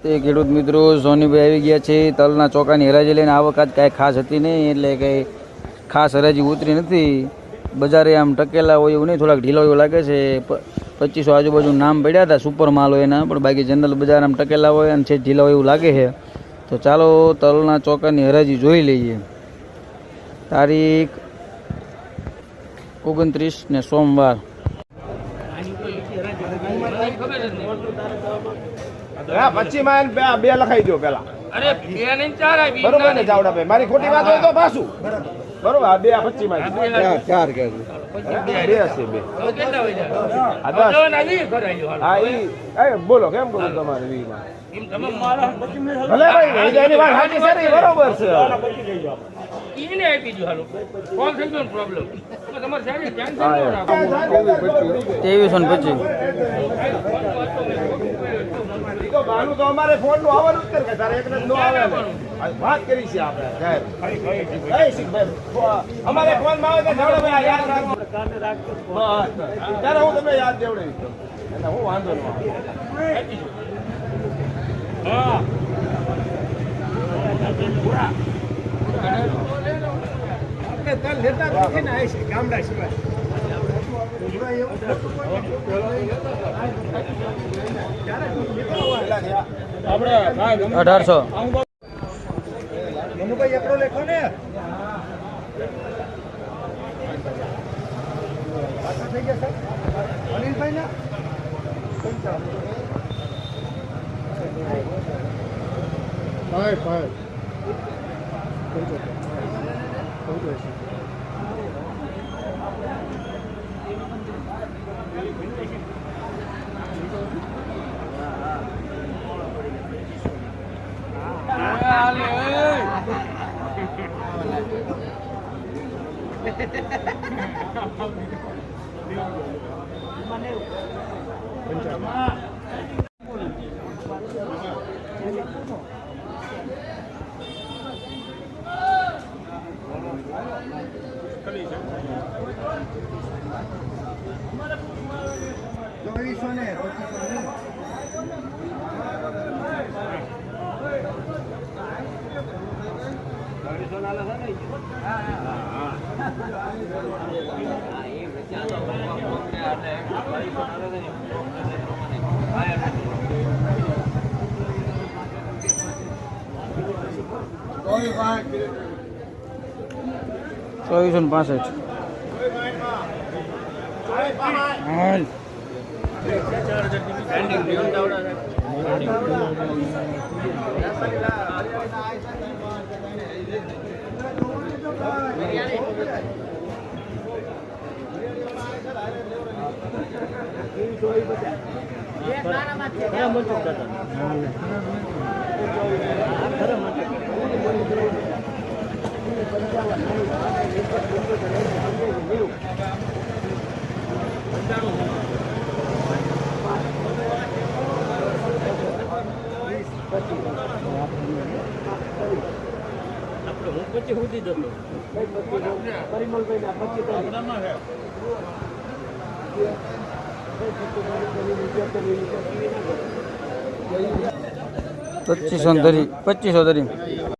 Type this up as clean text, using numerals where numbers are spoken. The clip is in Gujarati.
તે ખેડૂત મિત્રો સોનીભાઈ આવી ગયા છે તલના ચોકાની હરાજી લઈને. આવક આજ કાંઈ ખાસ હતી નહીં, એટલે કંઈ ખાસ હરાજી ઉતરી નથી. બજારે આમ ટકેલા હોય એવું નહીં, થોડાક ઢીલો એવું લાગે છે. 2500 આજુબાજુ નામ પડ્યા હતા સુપર માલ હોય એના, પણ બાકી જનરલ બજાર આમ ટકેલા હોય અને છે ઢીલા હોય એવું લાગે છે. તો ચાલો તલના ચોકાની હરાજી જોઈ લઈએ. તારીખ 29 ને સોમવાર. પછી બે લખાઈ દો પેલા. અરે બે નહીં ચાર બરોબર ને જાવડા ભાઈ, મારી ખોટી વાત હોય તો પાછું બરોબર. આ બે 25 માં ચાર કે બે હશે બે. હા ઈ બોલો કેમ કરું તમારે વી માં ભલે ભાઈ એની વાત સાચી છે ને, બરોબર છે. ઈને આપી દો હાલો કોલ થઈ ગયો પ્રોબ્લેમ તમારે સારી ધ્યાન રાખો. 2325 તો બાનું તો અમારે ફોન નું આવવાનું જ કરે, તારે એકને નો આવે ને વાત કરી છે આપણે જાહેર. અમારે ફોન માં આવે તો જાવડે ભાઈ યાદ રાખો, ત્યારે હું તમને યાદ દેવડાવીશ એટલે હું વાંધો ન આવે. હા તલ લેતા નથી ને આ છે ગામડા સિવાય. 1800 મનુભાઈ એકડો લેખો ને પાછા થઈ ગયા સર અનિલભાઈ ના ભાઈ ધરી 2500 ધરી